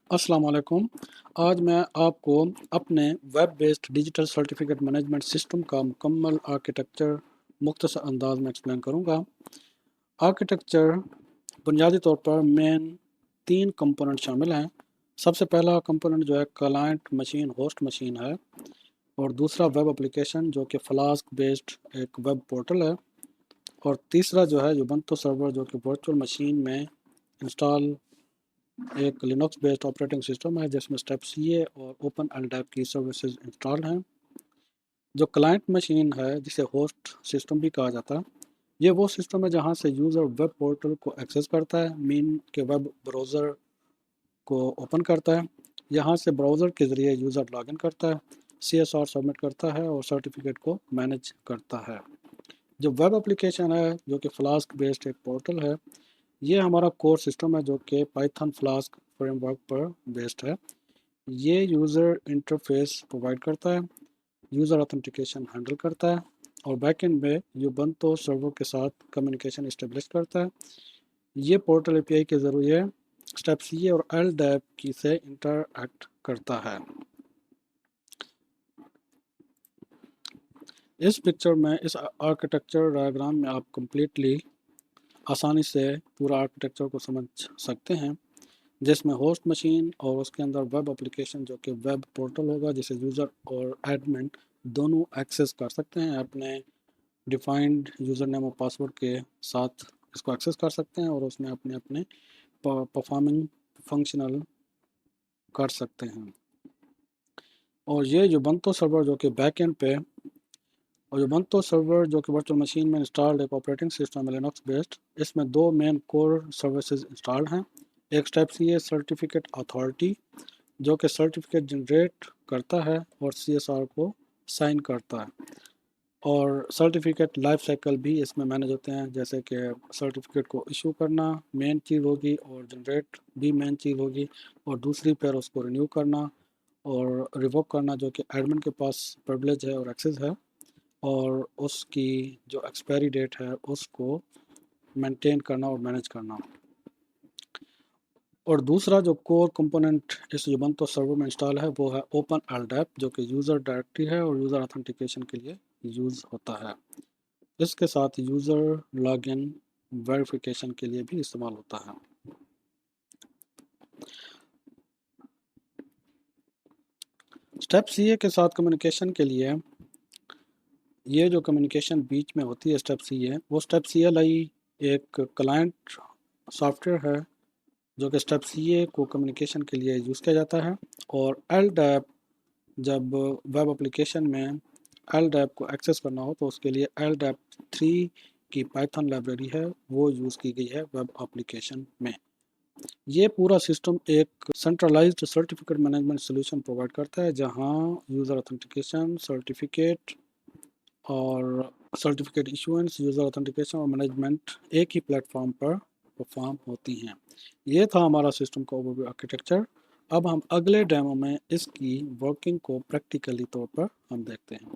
अस्सलाम वालेकुम। आज मैं आपको अपने web based digital certificate management system का मुकम्मल आर्किटेक्चर मुख्तसर अंदाज में एक्सप्लेन करूँगा। आर्किटेक्चर बुनियादी तौर पर मेन 3 कंपोनेंट शामिल हैं। सबसे पहला कंपोनेंट जो है क्लाइंट मशीन होस्ट मशीन है, और दूसरा वेब एप्लीकेशन जो कि फ्लास्क बेस्ड एक वेब पोर्टल है, और तीसरा जो है उबंटू सर्वर जो कि वर्चुअल मशीन में इंस्टॉल एक लिनक्स बेस्ड ऑपरेटिंग सिस्टम है जिसमें स्टेप सीए और ओपन एलडैप की सर्विसेज इंस्टॉल हैं। जो क्लाइंट मशीन है जिसे होस्ट सिस्टम भी कहा जाता है, ये वो सिस्टम है जहां से यूज़र वेब पोर्टल को एक्सेस करता है, मीन के वेब ब्राउज़र को ओपन करता है। यहाँ से ब्राउज़र के ज़रिए यूज़र लॉगिन करता है, सीएसआर सबमिट करता है और सर्टिफिकेट को मैनेज करता है। जो वेब एप्लीकेशन है जो कि फ्लास्क बेस्ड एक पोर्टल है, ये हमारा कोर सिस्टम है जो कि पाइथन फ्लास्क फ्रेमवर्क पर बेस्ड है। ये यूज़र इंटरफेस प्रोवाइड करता है, यूज़र ऑथेंटिकेशन हैंडल करता है और बैकएंड में यूबंटू सर्वर के साथ कम्युनिकेशन इस्टेब्लिश करता है। ये पोर्टल एपीआई के ज़रिए स्टेप सी और एल डैप की से इंटरएक्ट करता है। इस पिक्चर में इस आर्किटेक्चर डायग्राम में आप कम्प्लीटली आसानी से पूरा आर्किटेक्चर को समझ सकते हैं, जिसमें होस्ट मशीन और उसके अंदर वेब एप्लीकेशन जो कि वेब पोर्टल होगा जिसे यूज़र और एडमिन दोनों एक्सेस कर सकते हैं। अपने डिफाइंड यूज़र नेम और पासवर्ड के साथ इसको एक्सेस कर सकते हैं और उसमें अपने अपने परफॉर्मिंग फंक्शनल कर सकते हैं। और ये उबंटू सर्वर जो कि बैक एंड पे, और उबंटू सर्वर जो कि वर्चुअल मशीन में इंस्टॉल्ड एक ऑपरेटिंग सिस्टम है लिनक्स बेस्ड। इसमें दो मेन कोर सर्विसेज इंस्टॉल्ड हैं। एक स्टेप सी है सर्टिफिकेट अथॉरिटी जो कि सर्टिफिकेट जनरेट करता है और सीएसआर को साइन करता है, और सर्टिफिकेट लाइफ साइकिल भी इसमें मैनेज होते हैं, जैसे कि सर्टिफिकेट को इशू करना मेन चीज़ होगी और जनरेट भी मेन चीज़ होगी, और दूसरी पर उसको रिन्यू करना और रिवोक करना जो कि एडमिन के पास प्रिविलेज है और एक्सेस है, और उसकी जो एक्सपायरी डेट है उसको मेंटेन करना और मैनेज करना। और दूसरा जो कोर कंपोनेंट इस उबंटू सर्वर में इंस्टॉल है वो है ओपन एलडैप जो कि यूज़र डायरेक्टरी है और यूज़र ऑथेंटिकेशन के लिए यूज़ होता है। इसके साथ यूज़र लॉगिन वेरिफिकेशन के लिए भी इस्तेमाल होता है। स्टेप सीए के साथ कम्युनिकेशन के लिए ये जो कम्युनिकेशन बीच में होती है स्टेप सीए, वो स्टेप सीएलआई एक क्लाइंट सॉफ्टवेयर है जो कि स्टेप सीए को कम्युनिकेशन के लिए यूज़ किया जाता है। और एलडैप जब वेब एप्लीकेशन में एलडैप को एक्सेस करना हो तो उसके लिए एलडैप 3 की पाइथन लाइब्रेरी है वो यूज़ की गई है वेब एप्लीकेशन में। ये पूरा सिस्टम एक centralised certificate management solution provide करता है जहां यूज़र ऑथेंटिकेशन सर्टिफिकेट और सर्टिफिकेट इशूएंस यूज़र ऑथेंटिकेशन और मैनेजमेंट एक ही प्लेटफॉर्म पर परफॉर्म होती हैं। ये था हमारा सिस्टम का ओवरव्यू आर्किटेक्चर। अब हम अगले डेमो में इसकी वर्किंग को प्रैक्टिकली तौर पर हम देखते हैं।